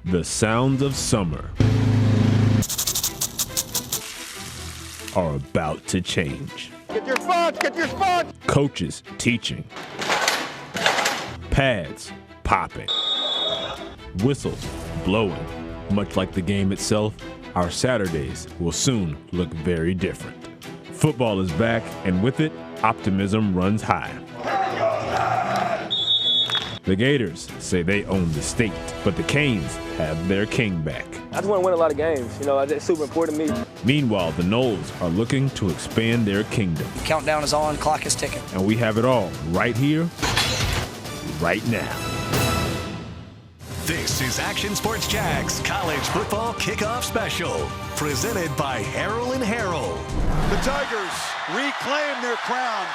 The sounds of summer are about to change. Get your sponge, get your sponge! Coaches teaching. Pads popping. Whistles blowing. Much like the game itself, our Saturdays will soon look very different. Football is back, and with it, optimism runs high. The Gators say they own the state, but the Canes have their king back. I just want to win a lot of games. You know, that's super important to me. Meanwhile, the Noles are looking to expand their kingdom. Countdown is on, clock is ticking. And we have it all right here, right now. This is Action Sports Jags College Football Kickoff Special, presented by Harrell & Harrell. The Tigers reclaim their crown.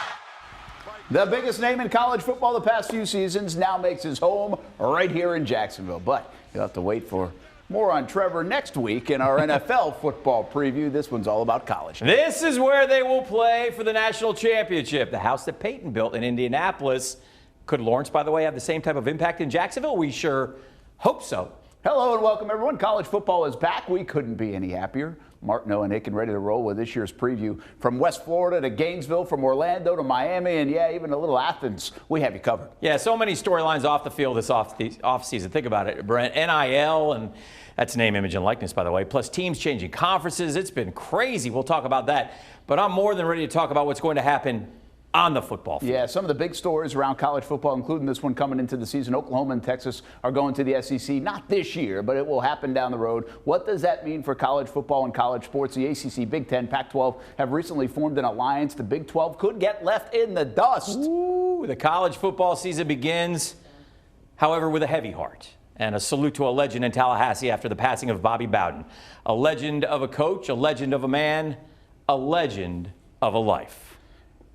The biggest name in college football the past few seasons now makes his home right here in Jacksonville. But you'll have to wait for more on Trevor next week in our NFL football preview. This one's all about college. This is where they will play for the national championship, the house that Peyton built in Indianapolis. Could Lawrence, by the way, have the same type of impact in Jacksonville? We sure hope so. Hello and welcome, everyone. College football is back. We couldn't be any happier. Mark, Noah, and Nick, and ready to roll with this year's preview. From West Florida to Gainesville, from Orlando to Miami, and yeah, even a little Athens. We have you covered. Yeah, so many storylines off the field this offseason. Think about it, Brent. NIL, and that's name, image, and likeness, by the way, plus teams changing conferences. It's been crazy. We'll talk about that. But I'm more than ready to talk about what's going to happen on the football field. Yeah, some of the big stories around college football, including this one coming into the season. Oklahoma and Texas are going to the SEC, not this year, but it will happen down the road. What does that mean for college football and college sports? The ACC, Big Ten, Pac-12 have recently formed an alliance. The Big 12 could get left in the dust. Ooh, the college football season begins, however, with a heavy heart. And a salute to a legend in Tallahassee after the passing of Bobby Bowden. A legend of a coach, a legend of a man, a legend of a life.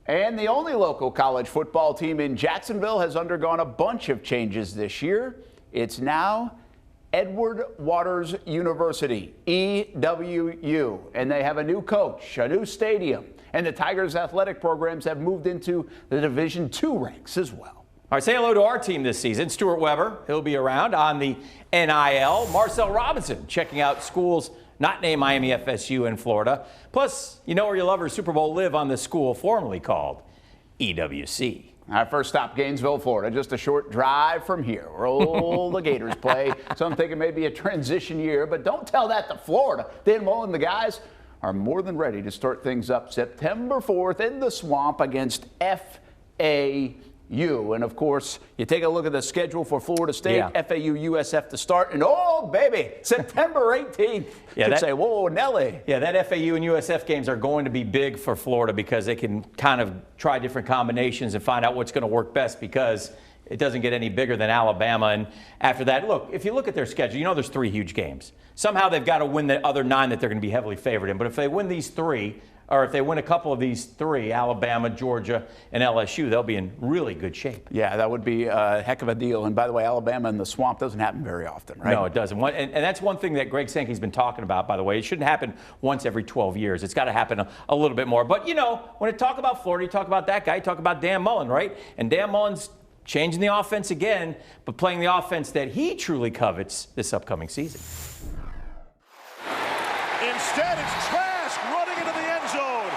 And the only local college football team in Jacksonville has undergone a bunch of changes this year. It's now Edward Waters University, EWU. And they have a new coach, a new stadium. And the Tigers athletic programs have moved into the Division II ranks as well. All right, say hello to our team this season. Stuart Webber, he'll be around on the NIL. Marcel Robinson checking out schools not named Miami, FSU, in Florida. Plus, you know where your lovers Super Bowl live on the school formerly called EWC. Our first stop, Gainesville, Florida, just a short drive from here. Roll the Gators play. Some think it may be a transition year, but don't tell that to Florida. Dan Mullen and the guys are more than ready to start things up September 4th in the Swamp against FAU. And, of course, you take a look at the schedule for Florida State, FAU, USF to start. And, oh, baby, September 18th. Yeah, you say, whoa, Nelly. Yeah, that FAU and USF games are going to be big for Florida because they can kind of try different combinations and find out what's going to work best because it doesn't get any bigger than Alabama. And after that, look, if you look at their schedule, you know there's 3 huge games. Somehow they've got to win the other 9 that they're going to be heavily favored in. But if they win these 3, or if they win a couple of these 3, Alabama, Georgia, and LSU, they'll be in really good shape. Yeah, that would be a heck of a deal. And by the way, Alabama in the Swamp doesn't happen very often, right? No, it doesn't. And that's one thing that Greg Sankey's been talking about, by the way. It shouldn't happen once every 12 years. It's got to happen a little bit more. But, you know, when you talk about Florida, you talk about that guy, you talk about Dan Mullen, right? And Dan Mullen's changing the offense again, but playing the offense that he truly covets this upcoming season. Instead, it's Trask running into the end zone.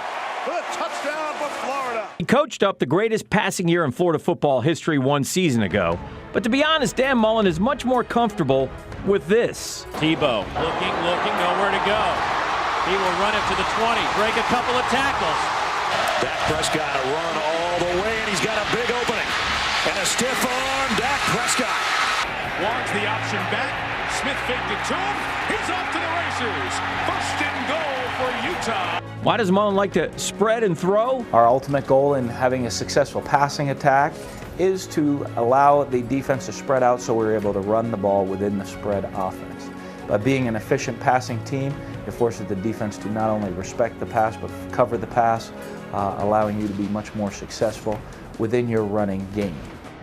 The touchdown for Florida. He coached up the greatest passing year in Florida football history 1 season ago. But to be honest, Dan Mullen is much more comfortable with this. Tebow looking, nowhere to go. He will run it to the 20, break a couple of tackles. Dak Prescott a run all the way, and he's got a big opening. And a stiff arm, Dak Prescott. Wants the option back. Smith faked it to him. He's off to the races. First and goal for Utah. Why does Mullen like to spread and throw? Our ultimate goal in having a successful passing attack is to allow the defense to spread out so we're able to run the ball within the spread offense. By being an efficient passing team, it forces the defense to not only respect the pass but cover the pass, allowing you to be much more successful within your running game.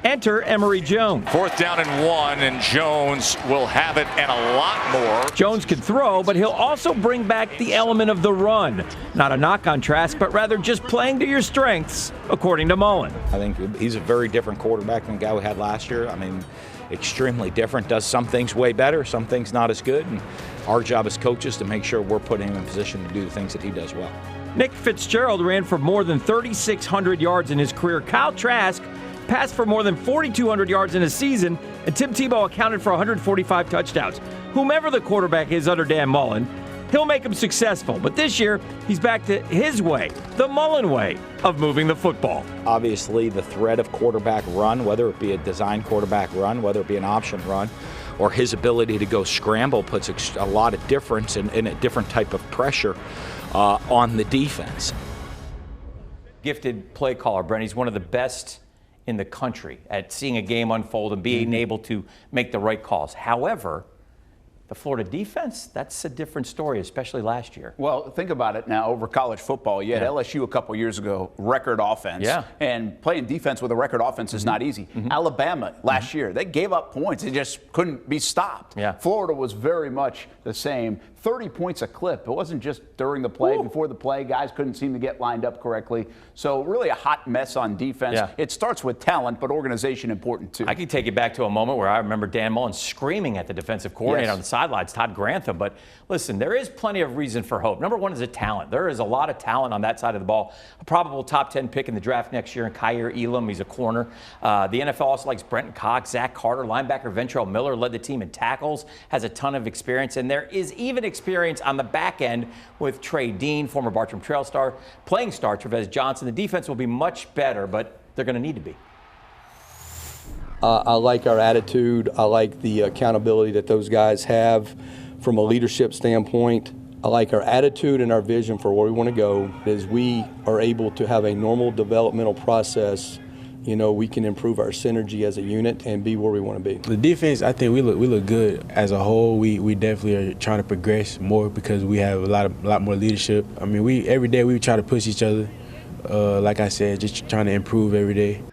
Enter Emery Jones. 4th down and 1, and Jones will have it and a lot more. Jones can throw, but he'll also bring back the element of the run. Not a knock on Trask, but rather just playing to your strengths, according to Mullen. I think he's a very different quarterback than the guy we had last year. I mean, extremely different, does some things way better, some things not as good, and our job as coaches to make sure we're putting him in position to do the things that he does well. Nick Fitzgerald ran for more than 3,600 yards in his career. Kyle Trask passed for more than 4,200 yards in a season, and Tim Tebow accounted for 145 touchdowns. Whomever the quarterback is under Dan Mullen, he'll make him successful. But this year, he's back to his way, the Mullen way of moving the football. Obviously, the threat of quarterback run, whether it be a design quarterback run, whether it be an option run, or his ability to go scramble puts a lot of difference in a different type of pressure on the defense. Gifted play caller, Brent. He's one of the best in the country at seeing a game unfold and being able to make the right calls. However, the Florida defense, that's a different story, especially last year. Well, think about it now over college football. You had LSU a couple years ago, record offense. Yeah. And playing defense with a record offense is not easy. Alabama last year, they gave up points. They just couldn't be stopped. Yeah. Florida was very much the same. 30 points a clip. It wasn't just during the play, before the play. Guys couldn't seem to get lined up correctly. So really a hot mess on defense. Yeah. It starts with talent, but organization important too. I can take you back to a moment where I remember Dan Mullen screaming at the defensive coordinator on the sidelines, Todd Grantham. But listen, there is plenty of reason for hope. Number one is a talent. There is a lot of talent on that side of the ball. A probable top 10 pick in the draft next year in Kyer Elam. He's a corner. The NFL also likes Brenton Cox, Zach Carter, linebacker Ventrell Miller led the team in tackles, has a ton of experience. And there is even experience on the back end with Trey Dean, former Bartram Trail star, playing star Trevez Johnson. The defense will be much better, but they're going to need to be. I like our attitude. I like the accountability that those guys have from a leadership standpoint. I like our attitude and our vision for where we want to go. As we are able to have a normal developmental process, you know, we can improve our synergy as a unit and be where we want to be. The defense, I think we look good as a whole. We definitely are trying to progress more because we have a lot more leadership. I mean, every day we try to push each other. Like I said, just trying to improve every day.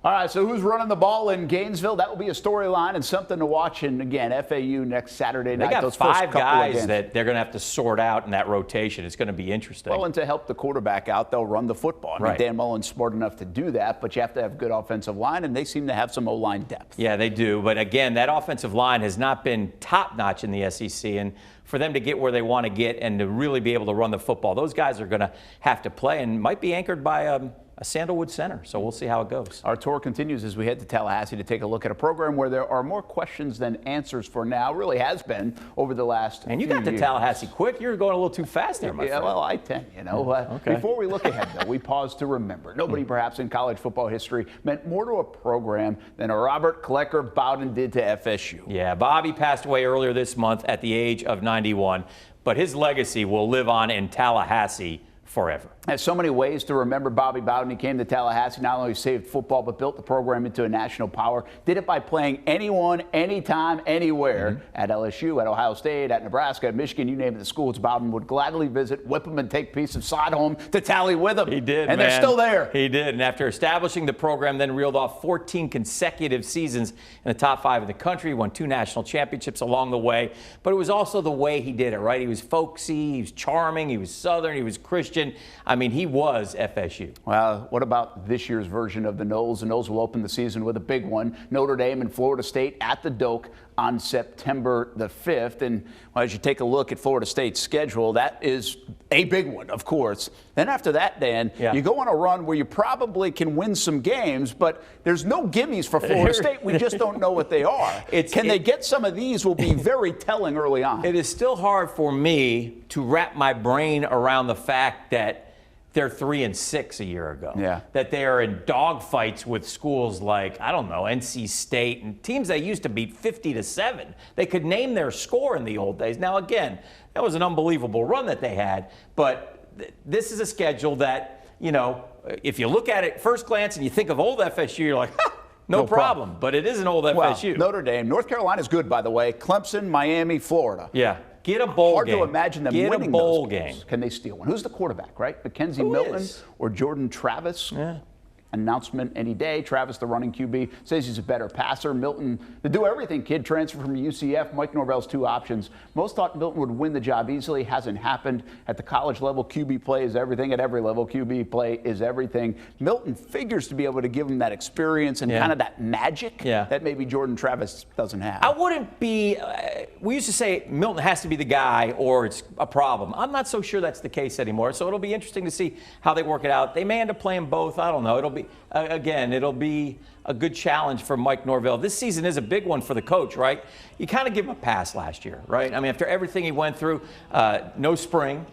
All right, so who's running the ball in Gainesville? That will be a storyline and something to watch. And again, FAU next Saturday night. They got those five first couple guys that they're going to have to sort out in that rotation. It's going to be interesting. Well, and to help the quarterback out, they'll run the football. I mean, Dan Mullen's smart enough to do that, but you have to have good offensive line, and they seem to have some O-line depth. Yeah, they do. But again, that offensive line has not been top-notch in the SEC. And for them to get where they want to get and to really be able to run the football, those guys are going to have to play and might be anchored by a Sandalwood center. So we'll see how it goes. Our tour continues as we head to Tallahassee to take a look at a program where there are more questions than answers for now. Really has been over the last And you few got to years. Tallahassee quick. You're going a little too fast there, my friend. Well, I tend, you know. Okay. Before we look ahead, though, we pause to remember. Nobody, perhaps in college football history, meant more to a program than Robert Klecker Bowden did to FSU. Yeah, Bobby passed away earlier this month at the age of 91, but his legacy will live on in Tallahassee forever. There's so many ways to remember Bobby Bowden. He came to Tallahassee, not only saved football, but built the program into a national power. Did it by playing anyone, anytime, anywhere at LSU, at Ohio State, at Nebraska, at Michigan, you name it, the schools Bowden would gladly visit, whip them, and take a piece of sod home to tally with them. He did, and they're still there. He did. And after establishing the program, then reeled off 14 consecutive seasons in the top 5 in the country, won 2 national championships along the way. But it was also the way he did it, right? He was folksy, he was charming, he was Southern, he was Christian. I mean, he was FSU. Well, what about this year's version of the Noles? The Noles will open the season with a big one. Notre Dame and Florida State at the Doak on September the 5th. And well, as you take a look at Florida State's schedule, that is a big one, of course. Then after that, Dan, you go on a run where you probably can win some games, but there's no gimmies for Florida State. We just don't know what they are. Can they get some of these will be very telling early on. It is still hard for me to wrap my brain around the fact that they're 3-6 a year ago. Yeah. That they are in dogfights with schools like, I don't know, NC State and teams they used to beat 50-7. They could name their score in the old days. Now, again, that was an unbelievable run that they had, but this is a schedule that, you know, if you look at it first glance and you think of old FSU, you're like, no problem. But it is an old FSU. Notre Dame. North Carolina's good, by the way. Clemson, Miami, Florida. Yeah. Get a bowl game. Hard to imagine them winning Get a bowl those game. games. Can they steal one? Who's the quarterback, right? Mackenzie Milton or Jordan Travis? Yeah. announcement any day. Travis, the running QB, says he's a better passer. Milton, the do-everything kid, transferred from UCF. Mike Norvell's 2 options. Most thought Milton would win the job easily. Hasn't happened. At the college level, QB play is everything. At every level, QB play is everything. Milton figures to be able to give him that experience and kind of that magic that maybe Jordan Travis doesn't have. I wouldn't be we used to say Milton has to be the guy or it's a problem. I'm not so sure that's the case anymore. So it'll be interesting to see how they work it out. They may end up playing both. I don't know. It'll be a good challenge for Mike Norvell. This season is a big one for the coach, right? You kind of give him a pass last year, right? I mean, after everything he went through, no spring,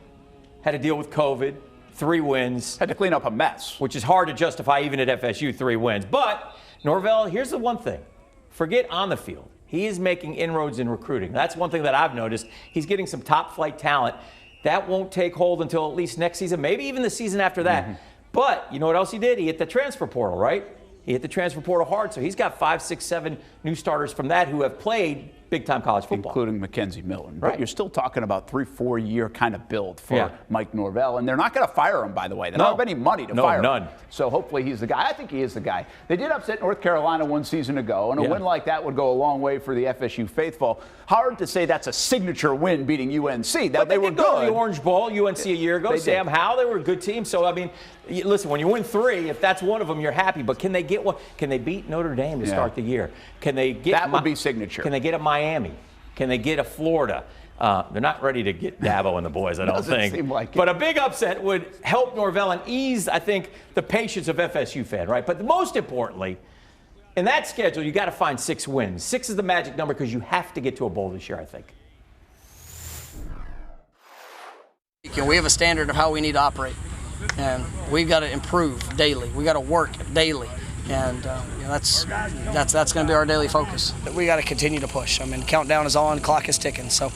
had to deal with COVID, 3 wins. Had to clean up a mess. Which is hard to justify even at FSU, 3 wins. But Norvell, here's the one thing. Forget on the field. He is making inroads in recruiting. That's one thing that I've noticed. He's getting some top-flight talent. That won't take hold until at least next season, maybe even the season after that. But you know what else he did? He hit the transfer portal, right? He hit the transfer portal hard, so he's got 5, 6, 7 new starters from that who have played big-time college football. Including Mackenzie Milton. Right. But you're still talking about 3-4 year kind of build for Mike Norvell. And they're not going to fire him, by the way. They don't have any money to fire him. So hopefully he's the guy. I think he is the guy. They did upset North Carolina 1 season ago, and a win like that would go a long way for the FSU faithful. Hard to say that's a signature win beating UNC. But they were did go good. to the Orange Bowl, UNC a year ago. Sam Howell, they were a good team. So, I mean, listen, when you win 3, if that's one of them, you're happy. But can they get one? Can they beat Notre Dame to start the year? Can they get that would be signature. Can they get a Miami? Can they get a Florida? They're not ready to get Dabo and the boys, I don't think. Seem like it. But a big upset would help Norvell and ease, I think, the patience of FSU fan, right? But most importantly, in that schedule, you got to find 6 wins. 6 is the magic number because you have to get to a bowl this year, I think. We have a standard of how we need to operate, and we've got to improve daily. We got to work daily. And that's going to be our daily focus. We got to continue to push. I mean, countdown is on, clock is ticking. So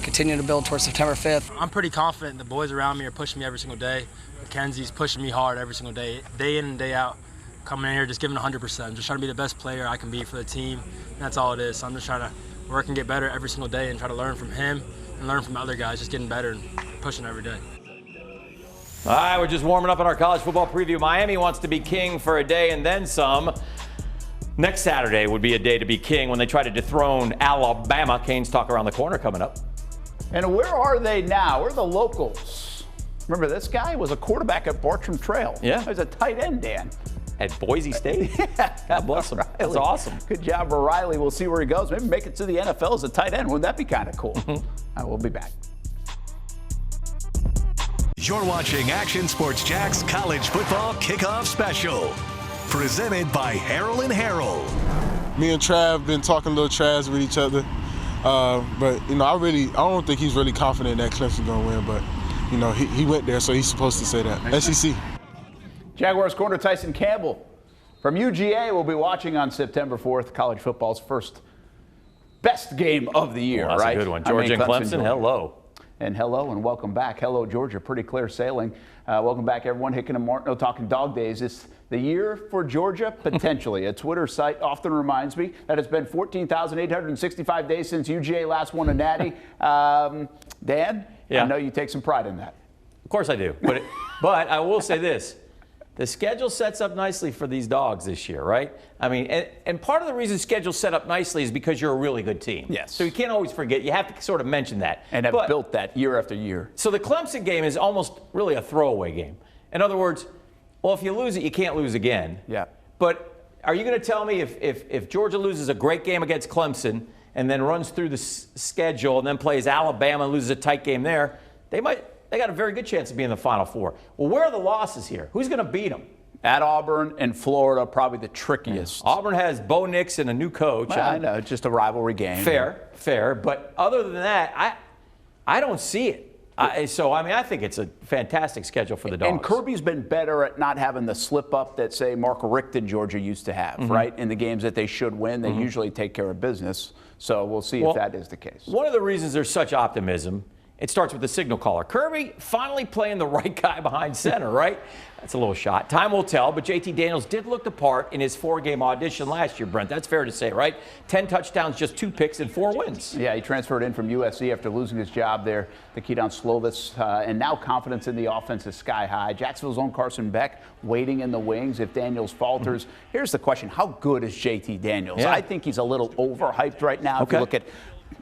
continue to build towards September 5th. I'm pretty confident the boys around me are pushing me every single day. Mackenzie's pushing me hard every single day in and day out. Coming in here, just giving 100%. I'm just trying to be the best player I can be for the team. And that's all it is. So I'm just trying to work and get better every single day and try to learn from him and learn from other guys, just getting better and pushing every day. All right, we're just warming up in our college football preview. Miami wants to be king for a day and then some. Next Saturday would be a day to be king when they try to dethrone Alabama. Canes talk around the corner coming up. And where are they now? Where are the locals? Remember, this guy was a quarterback at Bartram Trail. Yeah. He was a tight end, Dan. At Boise State? God bless him. That's awesome. Good job, O'Reilly. We'll see where he goes. Maybe make it to the NFL as a tight end. Wouldn't that be kind of cool? We'll be back. You're watching Action Sports Jack's College Football Kickoff Special, presented by Harold & Harold. Me and Trav been talking a little trash with each other, but I don't think he's really confident that Clemson's gonna win. But he went there, so he's supposed to say that. SEC. Jaguars corner Tyson Campbell from UGA will be watching on September 4th. College football's first best game of the year, that's right? A good one. Georgia and Clemson. Hello. And hello and welcome back. Hello, Georgia. Pretty clear sailing. Welcome back, everyone. Hicken and Martineau talking dog days. It's the year for Georgia, potentially. A Twitter site often reminds me that it's been 14,865 days since UGA last won a natty. Dan, I know you take some pride in that. Of course I do. But I will say this. The schedule sets up nicely for these dogs this year, right? I mean, and part of the reason schedule's set up nicely is because you're a really good team. Yes. So you can't always forget. You have to sort of mention that. And have built that year after year. So the Clemson game is almost really a throwaway game. In other words, well, if you lose it, you can't lose again. Yeah. But are you going to tell me if Georgia loses a great game against Clemson and then runs through the schedule and then plays Alabama and loses a tight game there, they got a very good chance of being in the Final Four. Well, where are the losses here? Who's going to beat them? At Auburn and Florida, probably the trickiest. Auburn has Bo Nix and a new coach. Well, I know, it's just a rivalry game. Fair. But other than that, I don't see it. I think it's a fantastic schedule for the Dogs. And Kirby's been better at not having the slip-up that, say, Mark Richt and Georgia used to have, right? In the games that they should win, they usually take care of business. So we'll see if that is the case. One of the reasons there's such optimism it starts with the signal caller. Kirby finally playing the right guy behind center, right? That's a little shot. Time will tell, but JT Daniels did look the part in his 4-game audition last year, Brent. That's fair to say, right? 10 touchdowns, just 2 picks, and 4 wins. Yeah, he transferred in from USC after losing his job there to Keaton Slovis, and now confidence in the offense is sky high. Jacksonville's own Carson Beck waiting in the wings if Daniels falters. Here's the question. How good is JT Daniels? Yeah. I think he's a little overhyped right now. If you look at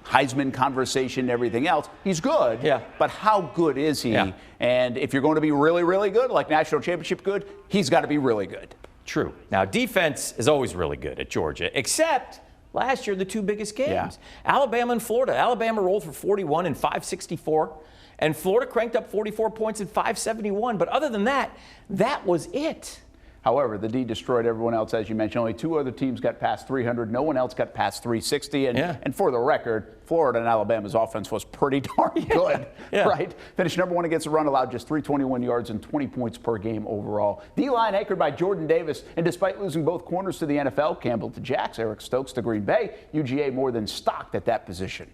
Heisman conversation and everything else, he's good, but how good is he? Yeah. And if you're going to be really, really good, like national championship good, he's got to be really good. True. Now, defense is always really good at Georgia, except last year, the 2 biggest games. Alabama and Florida. Alabama rolled for 41 and 564, and Florida cranked up 44 points and 571. But other than that, that was it. However, the D destroyed everyone else, as you mentioned. Only 2 other teams got past 300. No one else got past 360. And for the record, Florida and Alabama's offense was pretty darn good, right? Finished number 1 against the run, allowed just 321 yards and 20 points per game overall. D-line anchored by Jordan Davis. And despite losing both corners to the NFL, Campbell to Jacks, Eric Stokes to Green Bay, UGA more than stocked at that position.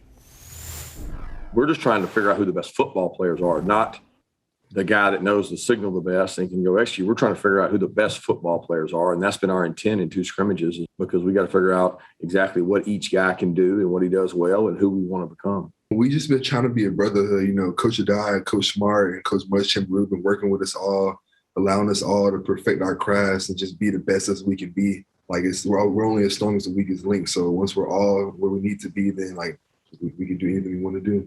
We're just trying to figure out who the best football players are, not the guy that knows the signal the best and can go execute. We're trying to figure out who the best football players are, and that's been our intent in 2 scrimmages, because we got to figure out exactly what each guy can do and what he does well and who we want to become. We just been trying to be a brotherhood. You know, Coach Adai, Coach Smart, and Coach Muschamp have been working with us all, allowing us all to perfect our crafts and just be the best as we can be. Like, we're only as strong as the weakest link. So once we're all where we need to be, then like we can do anything we want to do.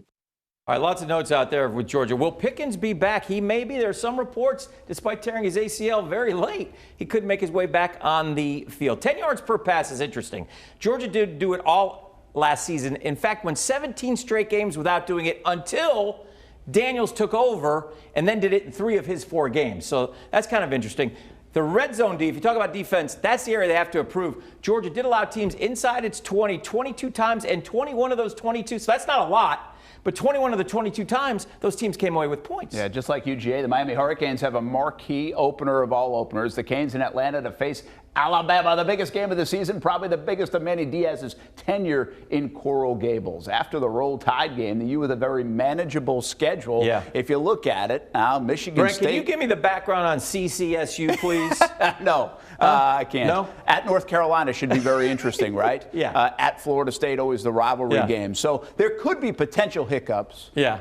All right, lots of notes out there with Georgia. Will Pickens be back? He may be. There are some reports, despite tearing his ACL very late, he could make his way back on the field. 10 yards per pass is interesting. Georgia did do it all last season. In fact, went 17 straight games without doing it until Daniels took over and then did it in 3 of his 4 games. So that's kind of interesting. The red zone D, if you talk about defense, that's the area they have to improve. Georgia did allow teams inside its 20 22 times, and 21 of those 22, so that's not a lot. But 21 of the 22 times, those teams came away with points. Yeah, just like UGA, the Miami Hurricanes have a marquee opener of all openers. The Canes in Atlanta to face Alabama, the biggest game of the season, probably the biggest of Manny Diaz's tenure in Coral Gables. After the Roll Tide game, the U with a very manageable schedule. Yeah. If you look at it, now Michigan Brent, State. can you give me the background on CCSU, please? No, I can't. No? At North Carolina should be very interesting, right? Yeah. At Florida State, always the rivalry game. So there could be potential hiccups. Yeah.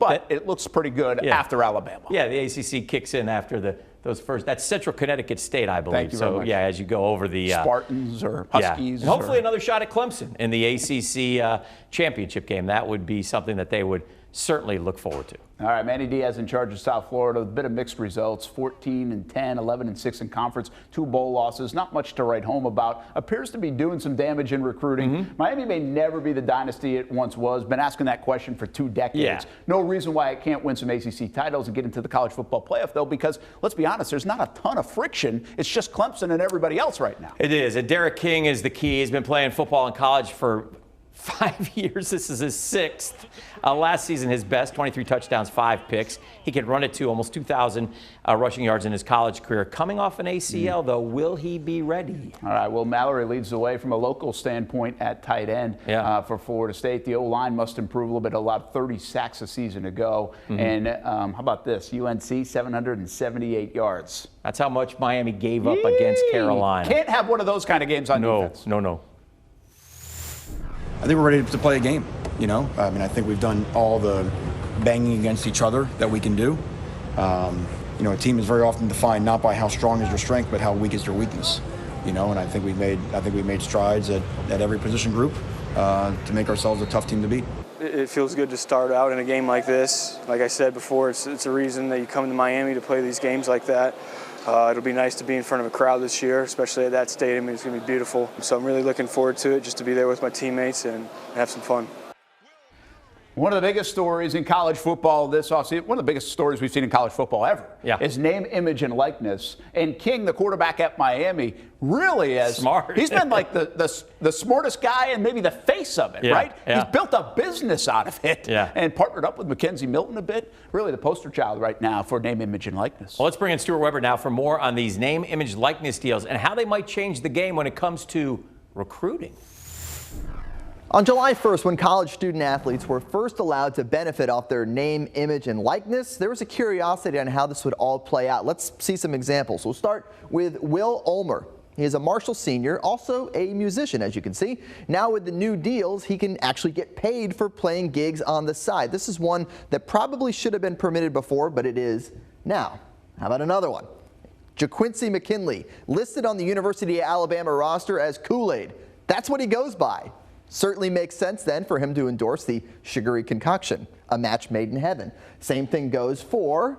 But it looks pretty good after Alabama. Yeah, the ACC kicks in after those first. That's Central Connecticut State, I believe. Thank you very much. Yeah, as you go over the Spartans or Huskies. And hopefully another shot at Clemson in the ACC championship game. That would be something that they would certainly look forward to. All right, Manny Diaz in charge of South Florida. A bit of mixed results, 14 and 10, 11 and 6 in conference, 2 bowl losses. Not much to write home about. Appears to be doing some damage in recruiting. Miami may never be the dynasty it once was. Been asking that question for 2 decades. Yeah. No reason why it can't win some ACC titles and get into the college football playoff, though, because let's be honest, there's not a ton of friction. It's just Clemson and everybody else right now. It is. And Derek King is the key. He's been playing football in college for 5 years. This is his 6th. Last season, his best, 23 touchdowns, 5 picks. He could run it to almost 2,000 rushing yards in his college career. Coming off an ACL, though, will he be ready? All right, well, Mallory leads the way from a local standpoint at tight end for Florida State. The O-line must improve a little bit. Allowed 30 sacks a season ago. And how about this? UNC, 778 yards. That's how much Miami gave up against Carolina. Can't have one of those kind of games on defense. No. I think we're ready to play a game, you know. I mean, I think we've done all the banging against each other that we can do. You know, a team is very often defined not by how strong is your strength, but how weak is your weakness. You know, and I think we made strides at every position group to make ourselves a tough team to beat. It feels good to start out in a game like this. Like I said before, it's a reason that you come to Miami to play these games like that. It'll be nice to be in front of a crowd this year, especially at that stadium. It's going to be beautiful. So I'm really looking forward to it, just to be there with my teammates and have some fun. One of the biggest stories in college football this offseason, one of the biggest stories we've seen in college football ever, is name, image, and likeness. And King, the quarterback at Miami, really is smart. He's been like the smartest guy and maybe the face of it, right? Yeah. He's built a business out of it and partnered up with Mackenzie Milton a bit. Really the poster child right now for name, image, and likeness. Well, let's bring in Stuart Webber now for more on these name, image, likeness deals and how they might change the game when it comes to recruiting. On July 1st, when college student athletes were first allowed to benefit off their name, image, and likeness, there was a curiosity on how this would all play out. Let's see some examples. We'll start with Will Ulmer. He is a Marshall senior, also a musician, as you can see. Now with the new deals, he can actually get paid for playing gigs on the side. This is one that probably should have been permitted before, but it is now. How about another one? Jaquinci Mckinley, listed on the University of Alabama roster as Kool-Aid. That's what he goes by. Certainly makes sense then for him to endorse the sugary concoction, a match made in heaven. Same thing goes for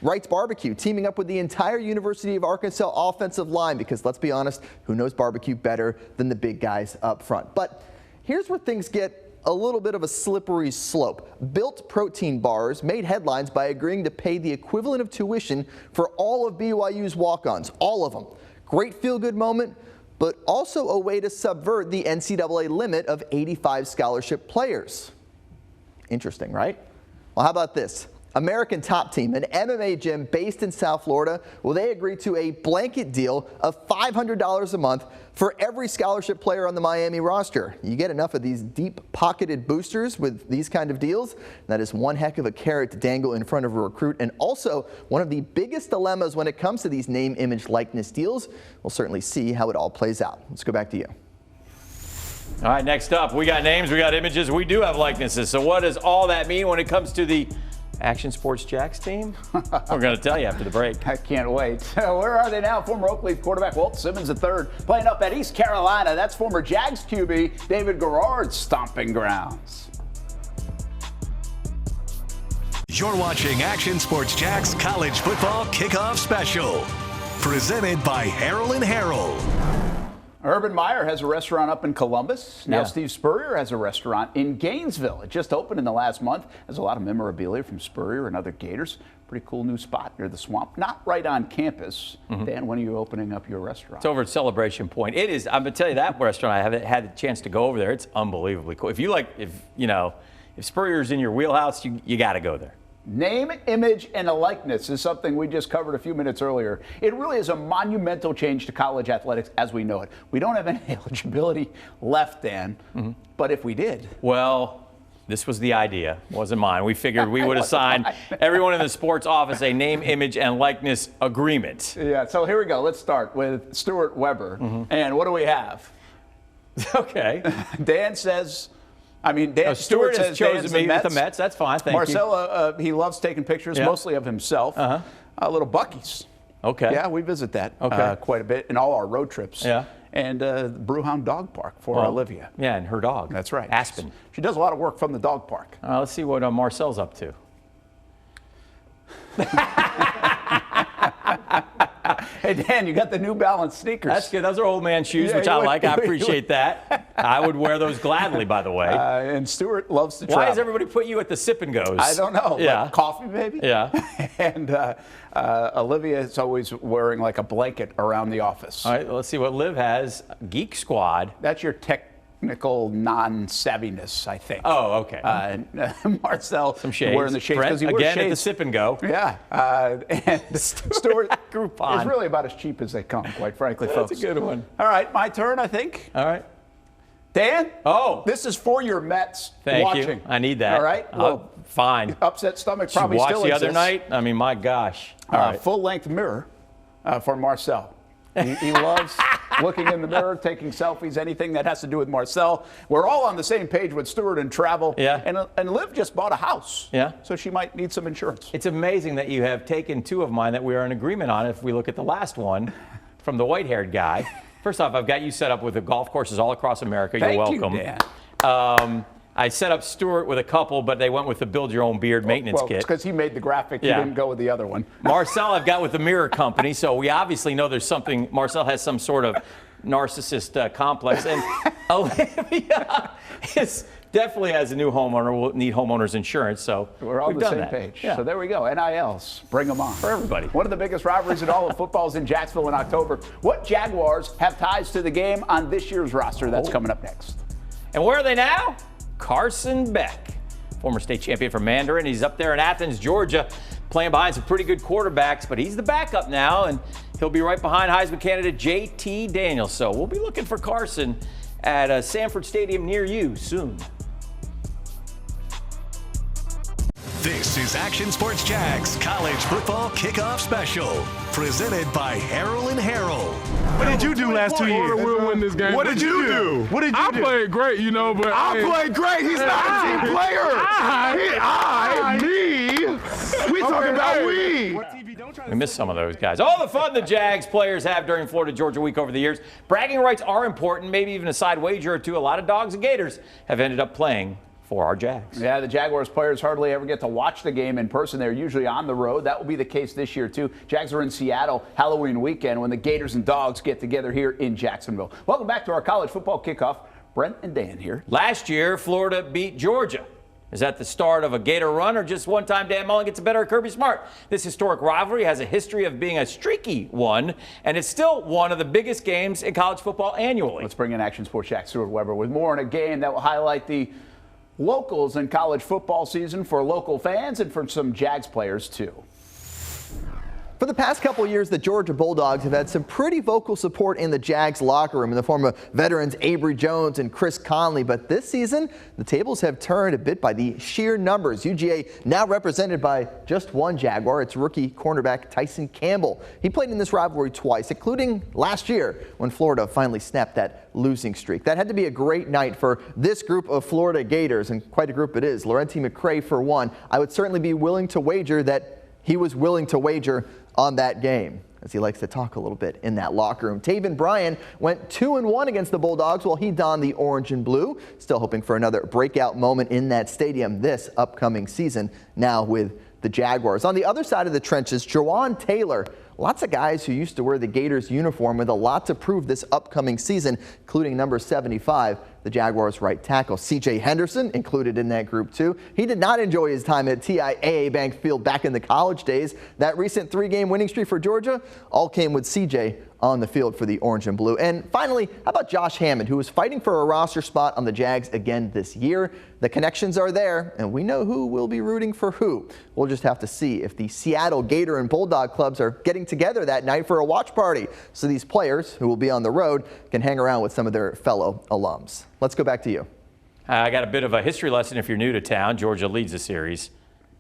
Wright's Barbecue, teaming up with the entire University of Arkansas offensive line, because let's be honest, who knows barbecue better than the big guys up front? But here's where things get a little bit of a slippery slope. Built protein bars made headlines by agreeing to pay the equivalent of tuition for all of BYU's walk-ons, all of them. Great feel-good moment, but also a way to subvert the NCAA limit of 85 scholarship players. Interesting, right? Well, how about this? American Top Team, an MMA gym based in South Florida, well, they agreed to a blanket deal of $500 a month for every scholarship player on the Miami roster. You get enough of these deep-pocketed boosters with these kind of deals, that is one heck of a carrot to dangle in front of a recruit, and also one of the biggest dilemmas when it comes to these name, image, likeness deals. We'll certainly see how it all plays out. Let's go back to you. All right, next up, we got names, we got images, we do have likenesses. So what does all that mean when it comes to the Action Sports Jacks team? We're going to tell you after the break. I can't wait. Where are they now? Former Oakleaf quarterback Walt Simmons III playing up at East Carolina. That's former Jags QB David Garrard's stomping grounds. You're watching Action Sports Jacks College Football Kickoff Special, presented by Harrell & Harrell. Urban Meyer has a restaurant up in Columbus. Now Yeah. Steve Spurrier has a restaurant in Gainesville. It just opened in the last month. There's a lot of memorabilia from Spurrier and other Gators. Pretty cool new spot near the swamp. Not right on campus. Dan, when are you opening up your restaurant? It's over at Celebration Point. It is, I'm going to tell you, that restaurant, I haven't had a chance to go over there. It's unbelievably cool. If you like, if Spurrier's in your wheelhouse, you got to go there. Name, image, and a likeness is something we just covered a few minutes earlier. It really is a monumental change to college athletics as we know it. We don't have any eligibility left, Dan, but if we did. Well, this was the idea. It wasn't mine. We figured we would assign everyone in the sports office a name, image, and likeness agreement. Yeah, so here we go. Let's start with Stuart Webber. And what do we have? Okay. Dan says... Stuart has chosen me with the Mets. That's fine. Thank you. Marcelo, he loves taking pictures, mostly of himself. Little Buc-ee's. Okay. Yeah, we visit that quite a bit in all our road trips. Yeah. And Brewhound Dog Park for Olivia. Yeah, and her dog. That's right. Aspen. She does a lot of work from the dog park. Let's see what Marcel's up to. Hey, Dan, you got the New Balance sneakers. That's good. Those are old man shoes, which I like. I appreciate that. I would wear those gladly, by the way. And Stuart loves to travel. Why does everybody put you at the sip and goes? I don't know. Yeah. Like coffee, maybe? Yeah. And Olivia is always wearing like a blanket around the office. All right, let's see what Liv has. Geek Squad. That's your technical non-savviness, I think. Oh, okay. Marcel some shades. Wearing the shades because he wears again shades. At the sip and go. Yeah. And Stuart Groupon is really about as cheap as they come, quite frankly, folks. That's a good one. All right, my turn, I think. All right. Dan? Oh. This is for your Mets Thank watching. you. I need that. All right? Well, fine. Upset stomach probably watch still the exists. other night? I mean, my gosh. All right. Full-length mirror for Marcel. He loves looking in the mirror, taking selfies, anything that has to do with Marcel. We're all on the same page with Stuart and travel. Yeah. And Liv just bought a house. Yeah. So she might need some insurance. It's amazing that you have taken two of mine that we are in agreement on if we look at the last one from the white-haired guy. First off, I've got you set up with the golf courses all across America. You're welcome. Thank you, Dan. I set up Stuart with a couple, but they went with the Build Your Own Beard maintenance kit. It's because he made the graphic. You didn't go with the other one. Marcel I've got with the Mirror Company, so we obviously know there's something. Marcel has some sort of narcissist complex. And Olivia is definitely, as a new homeowner, will need homeowners insurance. So we're all on the same page. Yeah. So there we go. NILs. Bring them on. For everybody. One of the biggest rivalries in all of football is in Jacksonville in October. What Jaguars have ties to the game on this year's roster? That's coming up next. And where are they now? Carson Beck, former state champion for Mandarin. He's up there in Athens, Georgia, playing behind some pretty good quarterbacks, but he's the backup now, and he'll be right behind Heisman candidate JT Daniels. So we'll be looking for Carson at a Sanford Stadium near you soon. This is Action Sports Jags College Football Kickoff Special, presented by Harold and Harold. What did you do last 2 years? We'll win this game. What did you do? What did you do? I played great, you know, but I played great. He's not a team player. Me. We talking about we. We missed some of those guys. All the fun the Jags players have during Florida-Georgia week over the years. Bragging rights are important, maybe even a side wager or two. A lot of Dogs and Gators have ended up playing for our Jags. Yeah, the Jaguars players hardly ever get to watch the game in person. They're usually on the road. That will be the case this year, too. Jags are in Seattle Halloween weekend when the Gators and Dogs get together here in Jacksonville. Welcome back to our college football kickoff. Brent and Dan here. Last year, Florida beat Georgia. Is that the start of a Gator run or just one time Dan Mullen gets better at Kirby Smart? This historic rivalry has a history of being a streaky one, and it's still one of the biggest games in college football annually. Let's bring in Action Sports Jack Stuart Webber with more on a game that will highlight the locals in college football season for local fans and for some Jags players, too. For the past couple of years, the Georgia Bulldogs have had some pretty vocal support in the Jags locker room in the form of veterans Emery Jones and Chris Conley. But this season, the tables have turned a bit by the sheer numbers. UGA now represented by just one Jaguar. It's rookie cornerback Tyson Campbell. He played in this rivalry twice, including last year when Florida finally snapped that losing streak. That had to be a great night for this group of Florida Gators, and quite a group it is. Laurenti McCray, for one. I would certainly be willing to wager that he was willing to wager on that game, as he likes to talk a little bit in that locker room. Taven Bryan went 2-1 against the Bulldogs while he donned the orange and blue. Still hoping for another breakout moment in that stadium this upcoming season, now with the Jaguars. On the other side of the trenches, Jawan Taylor. Lots of guys who used to wear the Gators uniform with a lot to prove this upcoming season, including number 75, the Jaguars' right tackle. C.J. Henderson included in that group, too. He did not enjoy his time at TIAA Bank Field back in the college days. That recent 3-game winning streak for Georgia all came with C.J. on the field for the orange and blue. And finally, how about Josh Hammond, who is fighting for a roster spot on the Jags again this year? The connections are there, and we know who will be rooting for who. We'll just have to see if the Seattle Gator and Bulldog clubs are getting together that night for a watch party, so these players, who will be on the road, can hang around with some of their fellow alums. Let's go back to you. I got a bit of a history lesson if you're new to town. Georgia leads the series.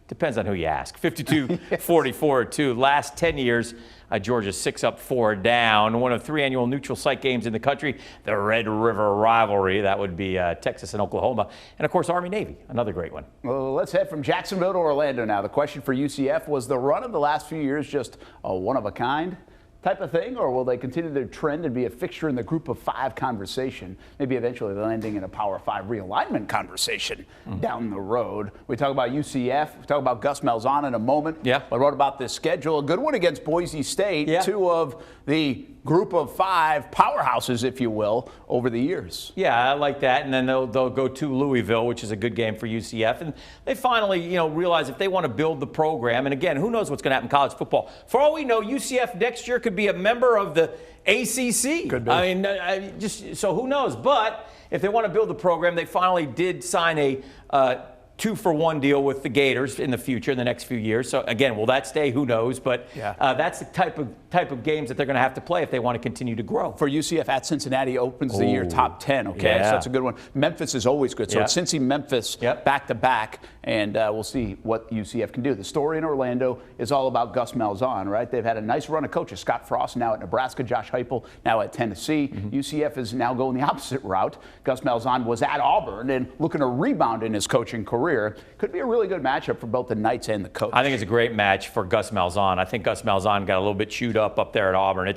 Depends on who you ask. 52-44-2. Last 10 years, Georgia 6 up, 4 down. One of 3 annual neutral site games in the country, the Red River rivalry. That would be Texas and Oklahoma. And, of course, Army-Navy, another great one. Well, let's head from Jacksonville to Orlando now. The question for UCF, was the run of the last few years just a one-of-a-kind type of thing, or will they continue their trend and be a fixture in the group of 5 conversation, maybe eventually landing in a Power 5 realignment conversation down the road? We talk about UCF, we talk about Gus Malzahn in a moment. Yeah. I wrote about this schedule, a good one against Boise State, 2 of the group of 5 powerhouses, if you will, over the years. Yeah, I like that. And then they'll go to Louisville, which is a good game for UCF. And they finally, realize if they want to build the program, and again, who knows what's going to happen in college football. For all we know, UCF next year could be a member of the ACC. Could be. I mean, just so who knows. But if they want to build the program, they finally did sign a 2-for-1 deal with the Gators in the future, in the next few years. So again, will that stay? Who knows? But that's the type of games that they're going to have to play if they want to continue to grow. For UCF at Cincinnati opens the year top 10. Okay, Yeah. so that's a good one. Memphis is always good. So it's Cincy, Memphis back to back, and we'll see what UCF can do. The story in Orlando is all about Gus Malzahn, right? They've had a nice run of coaches. Scott Frost now at Nebraska, Josh Heupel now at Tennessee. UCF is now going the opposite route. Gus Malzahn was at Auburn and looking to rebound in his coaching career. Could be a really good matchup for both the Knights and the coach. I think it's a great match for Gus Malzahn. I think Gus Malzahn got a little bit chewed up there at Auburn.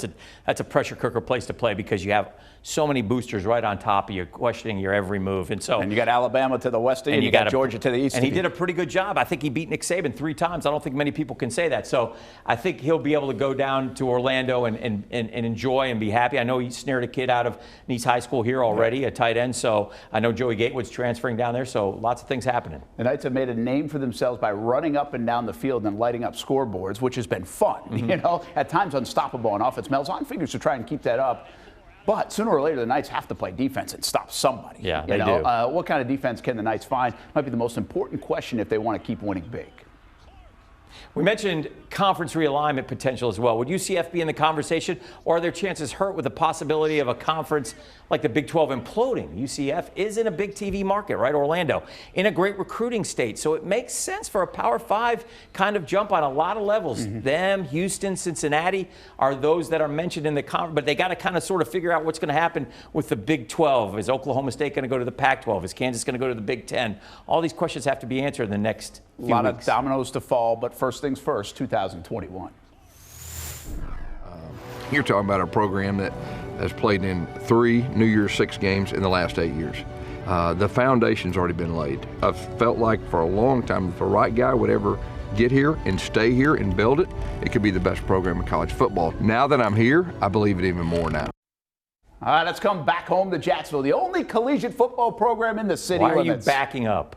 That's a pressure cooker place to play because you have so many boosters right on top of you, questioning your every move. And you got Alabama to the west, and you got Georgia to the east. And he did a pretty good job. I think he beat Nick Saban 3 times. I don't think many people can say that. So I think he'll be able to go down to Orlando and enjoy and be happy. I know he snared a kid out of Nice High School here already, a tight end. So I know Joey Gatewood's transferring down there. So lots of things happening. The Knights have made a name for themselves by running up and down the field and lighting up scoreboards, which has been fun. At times unstoppable on offense. Malzahn figures to try and keep that up. But sooner or later, the Knights have to play defense and stop somebody. Yeah, they do. What kind of defense can the Knights find? Might be the most important question if they want to keep winning big. We mentioned conference realignment potential as well. Would UCF be in the conversation, or are their chances hurt with the possibility of a conference like the Big 12 imploding? UCF is in a big TV market, right? Orlando, in a great recruiting state. So it makes sense for a Power 5 kind of jump on a lot of levels. Them, Houston, Cincinnati are those that are mentioned in the conference, but they got to kind of sort of figure out what's going to happen with the Big 12. Is Oklahoma State going to go to the Pac-12? Is Kansas going to go to the Big 10? All these questions have to be answered in the next few weeks. A lot of dominoes to fall, but first things first, 2021. You're talking about a program that has played in 3 New Year's Six games in the last 8 years. The foundation's already been laid. I've felt like for a long time, if the right guy would ever get here and stay here and build it, it could be the best program in college football. Now that I'm here, I believe it even more now. All right, let's come back home to Jacksonville, the only collegiate football program in the city Why limits. are you backing up?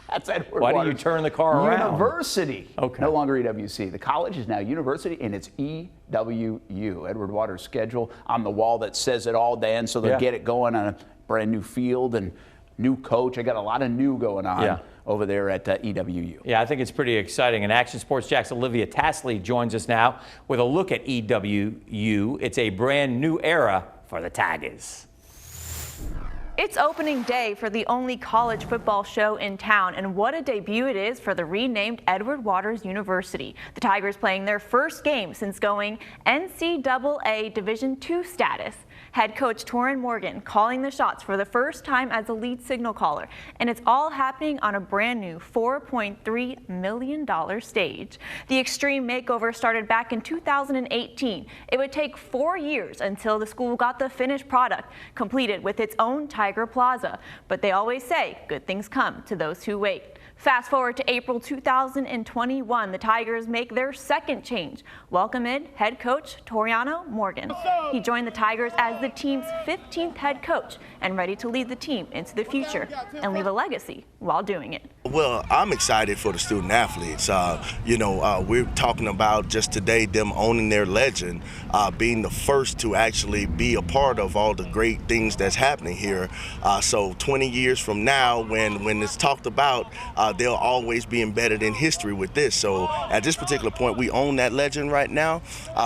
That's Edward Why Waters. do you turn the car around? University. Okay. No longer EWC. The college is now University, and it's EWU. Edward Waters' schedule on the wall that says it all, Dan, so they'll get it going on a brand new field and new coach. I got a lot of new going on over there at EWU. Yeah, I think it's pretty exciting. And Action Sports Jack's Olivia Tasley joins us now with a look at EWU. It's a brand new era for the Tigers. It's opening day for the only college football show in town, and what a debut it is for the renamed Edward Waters University. The Tigers playing their first game since going NCAA Division II status. Head coach Torin Morgan calling the shots for the first time as a lead signal caller, and it's all happening on a brand new $4.3 million stage. The extreme makeover started back in 2018. It would take 4 years until the school got the finished product completed with its own Tiger Plaza, but they always say good things come to those who wait. Fast forward to April 2021, the Tigers make their second change. Welcome in head coach Toriano Morgan. He joined the Tigers as the team's 15th head coach and ready to lead the team into the future and leave a legacy while doing it. Well, I'm excited for the student athletes. We're talking about just today them owning their legend, being the first to actually be a part of all the great things that's happening here. So 20 years from now, when it's talked about, they'll always be embedded in history with this. So at this particular point, we own that legend right now.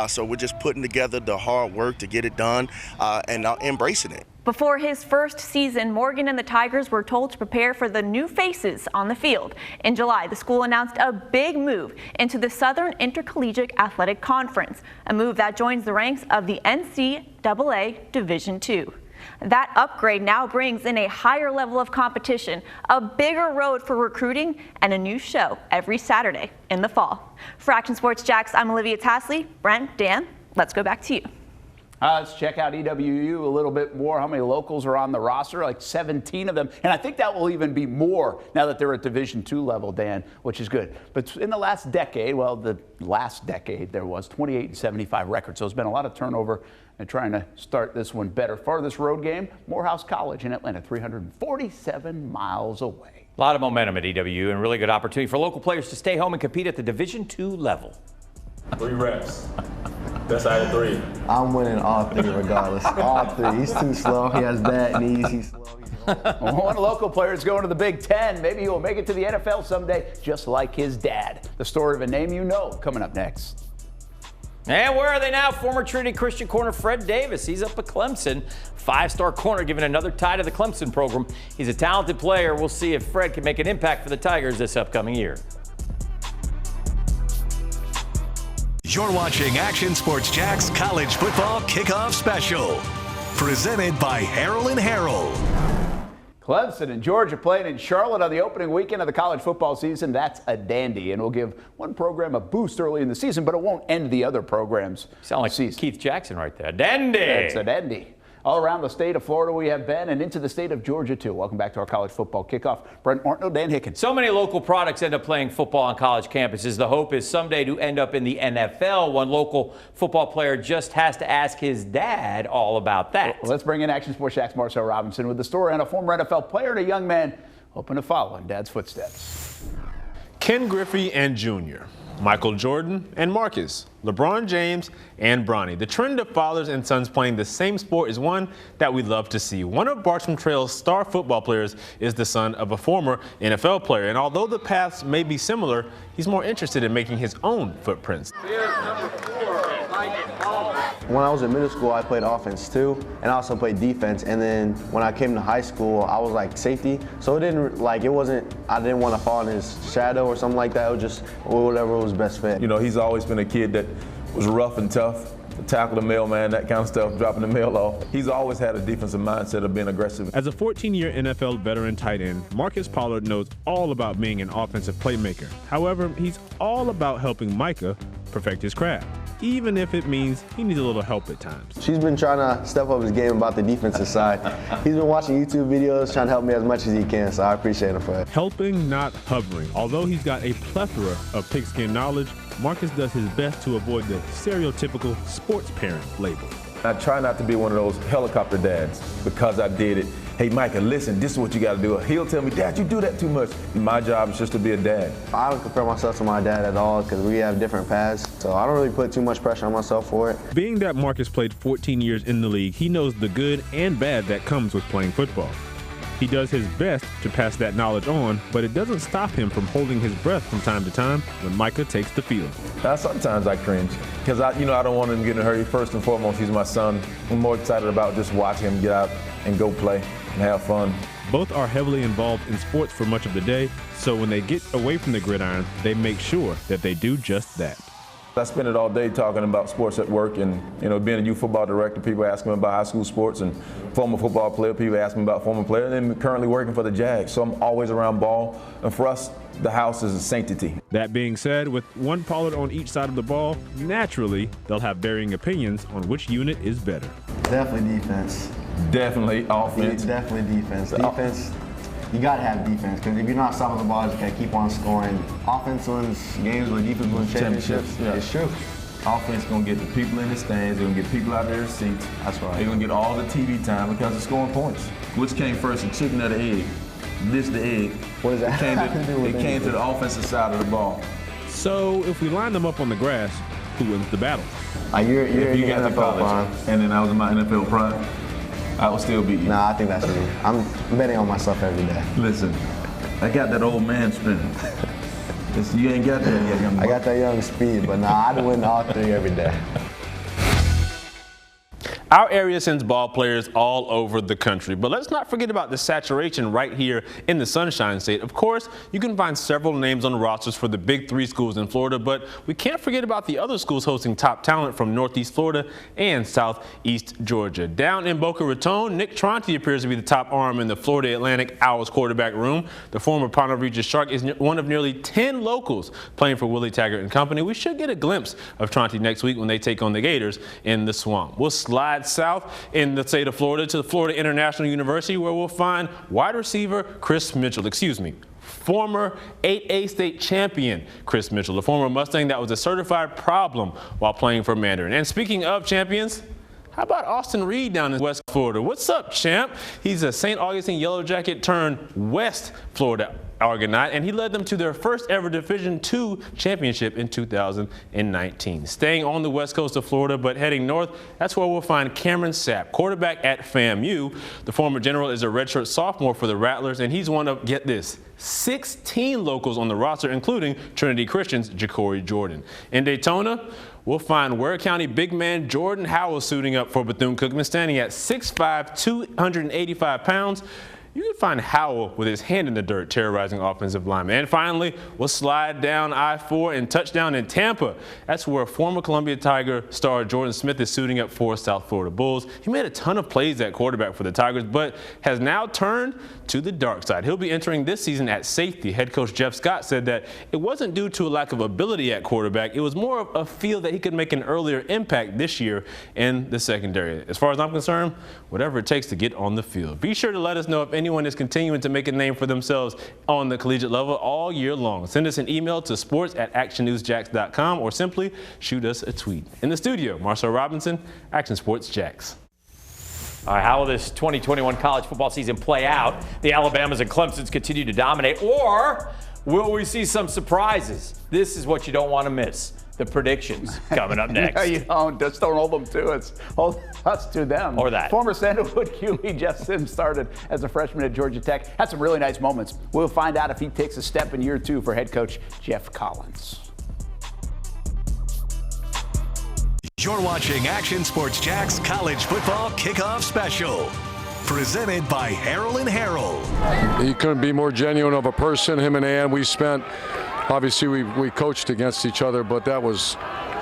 So we're just putting together the hard work to get it done and embracing it. Before his first season, Morgan and the Tigers were told to prepare for the new faces on the field. In July, the school announced a big move into the Southern Intercollegiate Athletic Conference, a move that joins the ranks of the NCAA Division II. That upgrade now brings in a higher level of competition, a bigger road for recruiting, and a new show every Saturday in the fall. For Action Sports Jacks, I'm Olivia Tasley. Brent, Dan, let's go back to you. Let's check out EWU a little bit more. How many locals are on the roster? Like 17 of them. And I think that will even be more now that they're at Division II level, Dan, which is good. But in the last decade, there was 28-75 records. So there's been a lot of turnover and trying to start this one better. Farthest road game, Morehouse College in Atlanta, 347 miles away. A lot of momentum at EWU and really good opportunity for local players to stay home and compete at the Division II level. 3 reps. That's out of 3. I'm winning all 3 regardless. All 3. He's too slow. He has bad knees. He's slow. One local player is going to the Big Ten. Maybe he will make it to the NFL someday, just like his dad. The story of a name you know coming up next. And where are they now? Former Trinity Christian corner Fred Davis. He's up at Clemson. 5-star corner giving another tie to the Clemson program. He's a talented player. We'll see if Fred can make an impact for the Tigers this upcoming year. You're watching Action Sports Jack's College Football Kickoff Special, presented by Harrell & Harrell. Clemson and Georgia playing in Charlotte on the opening weekend of the college football season. That's a dandy, and will give one program a boost early in the season, but it won't end the other programs. Sound like Keith Jackson right there. Dandy! It's a dandy. All around the state of Florida we have been, and into the state of Georgia too. Welcome back to our college football kickoff. Brent Martineau, Dan Hicken. So many local products end up playing football on college campuses. The hope is someday to end up in the NFL. One local football player just has to ask his dad all about that. Well, let's bring in Action Sports Jack's Marcel Robinson with the story on a former NFL player and a young man hoping to follow in Dad's footsteps. Ken Griffey and Jr., Michael Jordan and Marcus, LeBron James and Bronny. The trend of fathers and sons playing the same sport is one that we love to see. One of Bartram Trail's star football players is the son of a former NFL player, and although the paths may be similar, he's more interested in making his own footprints. When I was in middle school, I played offense too, and I also played defense. And then when I came to high school, I was like safety. So I didn't want to fall in his shadow or something like that. It was just whatever was best fit. You know, he's always been a kid that was rough and tough, tackle the mailman, that kind of stuff, dropping the mail off. He's always had a defensive mindset of being aggressive. As a 14-year NFL veteran tight end, Marcus Pollard knows all about being an offensive playmaker. However, he's all about helping Micah perfect his craft, even if it means he needs a little help at times. She's been trying to step up his game about the defensive side. He's been watching YouTube videos, trying to help me as much as he can, so I appreciate him for it. Helping, not hovering. Although he's got a plethora of pigskin knowledge, Marcus does his best to avoid the stereotypical sports parent label. I try not to be one of those helicopter dads because I did it. Hey, Micah, listen, this is what you got to do. He'll tell me, Dad, you do that too much. My job is just to be a dad. I don't compare myself to my dad at all because we have different paths, so I don't really put too much pressure on myself for it. Being that Marcus played 14 years in the league, he knows the good and bad that comes with playing football. He does his best to pass that knowledge on, but it doesn't stop him from holding his breath from time to time when Micah takes the field. Sometimes I cringe because I don't want him to get in a hurry. First and foremost, he's my son. I'm more excited about just watching him get out and go play and have fun. Both are heavily involved in sports for much of the day, so when they get away from the gridiron, they make sure that they do just that. I spend it all day talking about sports at work, and being a youth football director, people ask me about high school sports, and former football player, people ask me about former player, and then currently working for the Jags, so I'm always around ball, and for us, the house is a sanctity. That being said, with one Pollard on each side of the ball, naturally, they'll have varying opinions on which unit is better. Definitely defense. Definitely offense. Definitely defense. Defense. You got to have defense, because if you're not stopping the ball, you got to keep on scoring. Offense wins games where defense wins championships. Yeah. It's true. Offense going to get the people in the stands. They're going to get people out of their seats. That's right. They're going to get all the TV time because of scoring points. Which came first, the chicken or the egg? This the egg. What does that have to do with it? It came to the offensive side of the ball. So if we line them up on the grass, who wins the battle? You're if you got the college, prime. And then I was in my NFL prime, I will still beat you. Nah, I think that's me. I'm betting on myself every day. Listen, I got that old man strength. You ain't got that yet, young boy. I got that young speed, but nah, I'd win all three every day. Our area sends ball players all over the country, but let's not forget about the saturation right here in the Sunshine State. Of course, you can find several names on rosters for the big three schools in Florida, but we can't forget about the other schools hosting top talent from Northeast Florida and Southeast Georgia. Down in Boca Raton, Nick Tronti appears to be the top arm in the Florida Atlantic Owls quarterback room. The former Ponte Regis Shark is one of nearly 10 locals playing for Willie Taggart and company. We should get a glimpse of Tronti next week when they take on the Gators in the Swamp. We'll slide south in the state of Florida to the Florida International University, where we'll find wide receiver former 8A state champion Chris Mitchell, the former Mustang that was a certified problem while playing for Mandarin. And speaking of champions, how about Austin Reed down in West Florida? What's up, champ? He's a St. Augustine Yellow Jacket turned West Florida Argonaut, and he led them to their first ever Division II championship in 2019. Staying on the west coast of Florida, but heading north, that's where we'll find Cameron Sapp, quarterback at FAMU. The former general is a redshirt sophomore for the Rattlers, and he's one of, get this, 16 locals on the roster, including Trinity Christian's Ja'Cory Jordan. In Daytona, we'll find Ware County big man Jordan Howell suiting up for Bethune-Cookman, standing at 6'5", 285 pounds. You can find Howell with his hand in the dirt, terrorizing offensive linemen. And finally, we'll slide down I-4 and touchdown in Tampa. That's where former Columbia Tiger star Jordan Smith is suiting up for South Florida Bulls. He made a ton of plays at quarterback for the Tigers, but has now turned to the dark side. He'll be entering this season at safety. Head coach Jeff Scott said that it wasn't due to a lack of ability at quarterback. It was more of a feel that he could make an earlier impact this year in the secondary. As far as I'm concerned, whatever it takes to get on the field. Be sure to let us know if anyone is continuing to make a name for themselves on the collegiate level all year long. Send us an email to sports@actionnewsjax.com or simply shoot us a tweet. In the studio, Marcel Robinson, Action Sports Jax. All right, how will this 2021 college football season play out? The Alabamas and Clemsons continue to dominate, or Will we see some surprises? This is what you don't want to miss. The predictions coming up next. No, you don't. Just don't hold them to us. Hold us to them. Or that. Former Sandalwood QB Jeff Sims started as a freshman at Georgia Tech. Had some really nice moments. We'll find out if he takes a step in year 2 for head coach Jeff Collins. You're watching Action Sports Jack's College Football Kickoff Special. Presented by Harold & Harold. He couldn't be more genuine of a person, him and Ann. Obviously, we coached against each other, but that was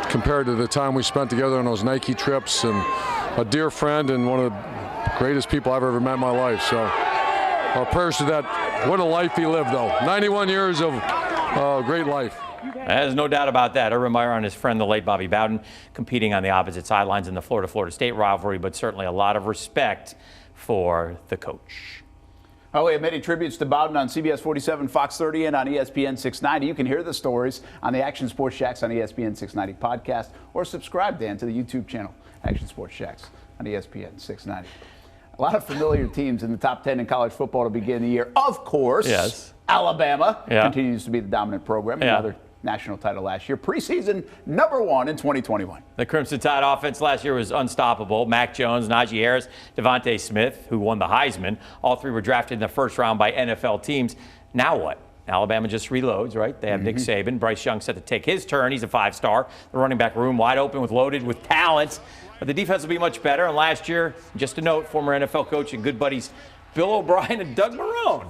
compared to the time we spent together on those Nike trips, and a dear friend and one of the greatest people I've ever met in my life. So our prayers to that. What a life he lived, though. 91 years of great life. There's no doubt about that. Urban Meyer and his friend, the late Bobby Bowden, competing on the opposite sidelines in the Florida State rivalry, but certainly a lot of respect for the coach. Oh, we have many tributes to Bowden on CBS 47, Fox 30, and on ESPN 690. You can hear the stories on the Action Sports Jacks on ESPN 690 podcast, or subscribe, Dan, to the YouTube channel, Action Sports Jacks on ESPN 690. A lot of familiar teams in the top 10 in college football to begin the year. Of course, yes. Alabama continues to be the dominant program. Another national title last year. Preseason #1 in 2021. The Crimson Tide offense last year was unstoppable. Mac Jones, Najee Harris, Devontae Smith, who won the Heisman. All 3 were drafted in the first round by NFL teams. Now what? Alabama just reloads, right? They have Nick Saban. Bryce Young set to take his turn. He's a 5-star. The running back room wide open loaded with talent. But the defense will be much better. And last year, just a note, former NFL coach and good buddies Bill O'Brien and Doug Marrone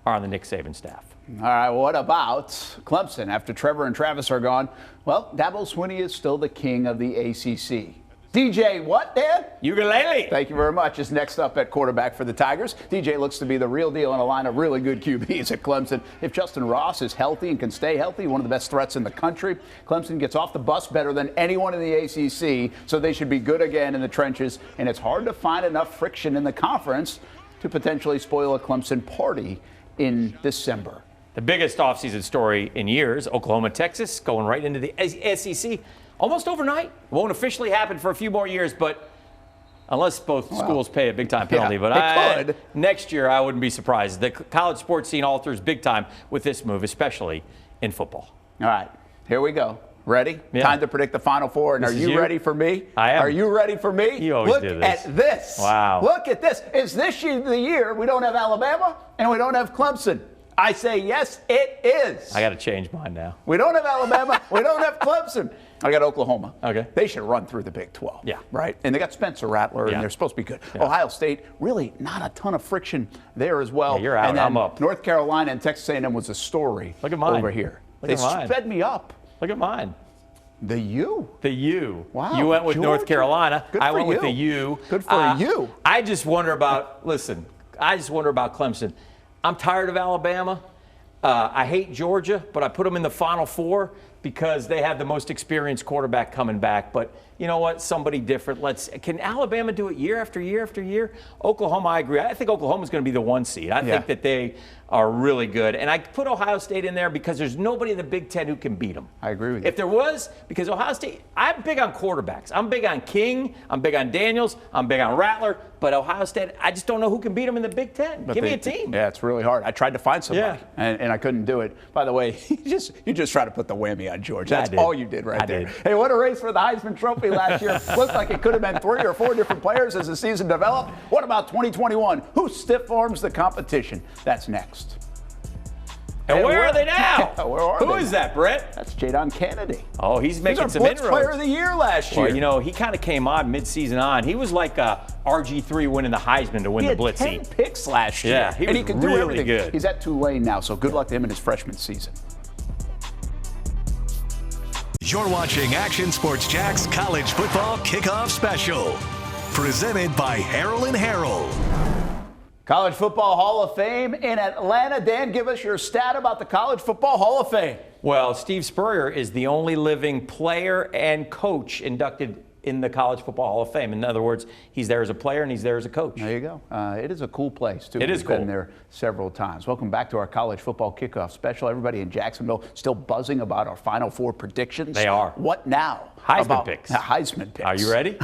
are on the Nick Saban staff. All right, what about Clemson? After Trevor and Travis are gone, well, Dabo Swinney is still the king of the ACC. DJ what, Dan? Ukulele. Thank you very much. Is next up at quarterback for the Tigers. DJ looks to be the real deal in a line of really good QBs at Clemson. If Justin Ross is healthy and can stay healthy, one of the best threats in the country, Clemson gets off the bus better than anyone in the ACC, so they should be good again in the trenches, and it's hard to find enough friction in the conference to potentially spoil a Clemson party in December. The biggest offseason story in years, Oklahoma, Texas, going right into the SEC almost overnight. Won't officially happen for a few more years, but unless both schools pay a big-time penalty. But next year, I wouldn't be surprised. The college sports scene alters big time with this move, especially in football. All right, here we go. Ready? Yeah. Time to predict the Final Four. And are you ready for me? I am. Are you ready for me? You always do this. Look at this. Wow. Look at this. Is this the year we don't have Alabama and we don't have Clemson? I say yes, it is. I got to change mine now. We don't have Alabama. We don't have Clemson. I got Oklahoma. Okay. They should run through the Big 12. Yeah. Right? And they got Spencer Rattler, and they're supposed to be good. Yeah. Ohio State, really not a ton of friction there as well. Yeah, you're out. And then I'm up. North Carolina and Texas A&M was a story. Look at mine. Over here. Look at mine. They sped me up. Look at mine. The U. The U. Wow. You went with Georgia. North Carolina. Good I for went you. with the U. Good for you. I just wonder about, I just wonder about Clemson. I'm tired of Alabama. I hate Georgia, but I put them in the Final Four because they have the most experienced quarterback coming back. But you know what? Somebody different. Can Alabama do it year after year after year? Oklahoma, I agree. I think Oklahoma's going to be the 1 seed. I think that they are really good. And I put Ohio State in there because there's nobody in the Big Ten who can beat them. I agree with you. If there was, because Ohio State, I'm big on quarterbacks. I'm big on King. I'm big on Daniels. I'm big on Rattler. But Ohio State, I just don't know who can beat them in the Big Ten. Give me a team. Yeah, it's really hard. I tried to find somebody, and I couldn't do it. By the way, you just tried to put the whammy on Georgia. That's all you did right there. Hey, what a race for the Heisman Trophy last year. Looked like it could have been 3 or 4 different players as the season developed. What about 2021? Who stiff arms the competition? That's next. And where are they now? Where are Who they is that, Brett? That's Jadon Kennedy. Oh, he's making some inroads. inroads. Player of the year last year. Well, you know, he kind of came on mid-season on. He was like RG3 winning the Heisman to win the Blitz. He had 10 picks last year. Yeah, he was he can really do everything. good. He's at Tulane now, so good luck to him in his freshman season. You're watching Action Sports Jack's College Football Kickoff Special. Presented by Harold & Harold. College Football Hall of Fame in Atlanta. Dan, give us your stat about the College Football Hall of Fame. Well, Steve Spurrier is the only living player and coach inducted in the College Football Hall of Fame. In other words, he's there as a player and he's there as a coach. There you go. It is a cool place, too. It is cool. We've been there several times. Welcome back to our College Football Kickoff Special. Everybody in Jacksonville still buzzing about our Final Four predictions. They are. What now? Heisman picks. Heisman picks. Are you ready?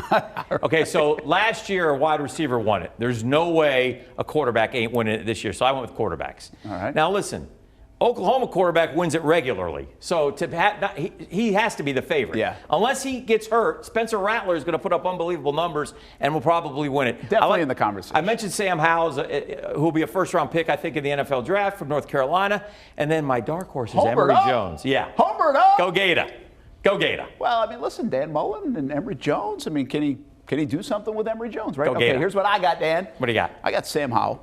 Okay, so last year a wide receiver won it. There's no way a quarterback ain't winning it this year, so I went with quarterbacks. All right. Now listen, Oklahoma quarterback wins it regularly. So he has to be the favorite. Yeah. Unless he gets hurt, Spencer Rattler is going to put up unbelievable numbers and will probably win it. Definitely in the conversation. I mentioned Sam Howell, who will be a first-round pick, I think, in the NFL draft from North Carolina. And then my dark horse is Emery Jones. Yeah. Homered up. Go Gator. Go Gator. Well, I mean, listen, Dan Mullen and Emery Jones. I mean, can he do something with Emery Jones, right? Go Gator. Okay, here's what I got, Dan. What do you got? I got Sam Howell.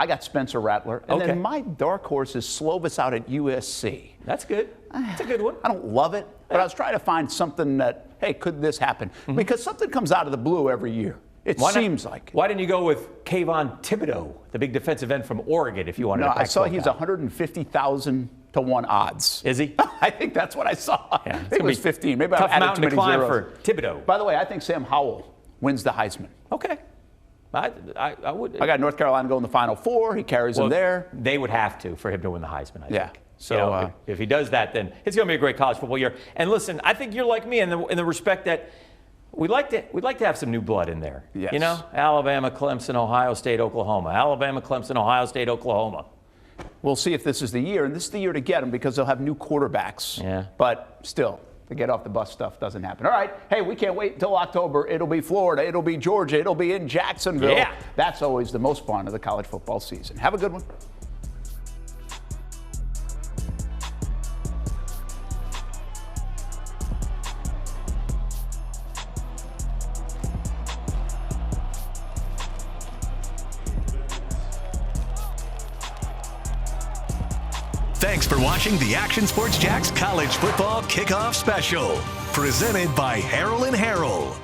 I got Spencer Rattler. And then my dark horse is Slovis out at USC. That's good. That's a good one. I don't love it, but I was trying to find something that, hey, could this happen? Because something comes out of the blue every year. It seems like. Why didn't you go with Kayvon Thibodeau, the big defensive end from Oregon, if you wanted to I saw he's 150,000 to 1 odds. Is he? I think that's what I saw. Yeah, I think it was 15. Maybe I added too many zeros. For Thibodeau. By the way, I think Sam Howell wins the Heisman. Okay. I would. I got North Carolina going the Final Four. He carries them there. They would have to for him to win the Heisman, I think. So if he does that, then it's going to be a great college football year. And listen, I think you're like me in the respect that we'd like to have some new blood in there. Yes. You know, Alabama, Clemson, Ohio State, Oklahoma. Alabama, Clemson, Ohio State, Oklahoma. We'll see if this is the year, and this is the year to get them because they'll have new quarterbacks. Yeah. But still, the get off the bus stuff doesn't happen. All right. Hey, we can't wait until October. It'll be Florida. It'll be Georgia. It'll be in Jacksonville. Yeah. That's always the most fun of the college football season. Have a good one. Thanks for watching the Action Sports Jacks College Football Kickoff Special, presented by Harrell & Harrell.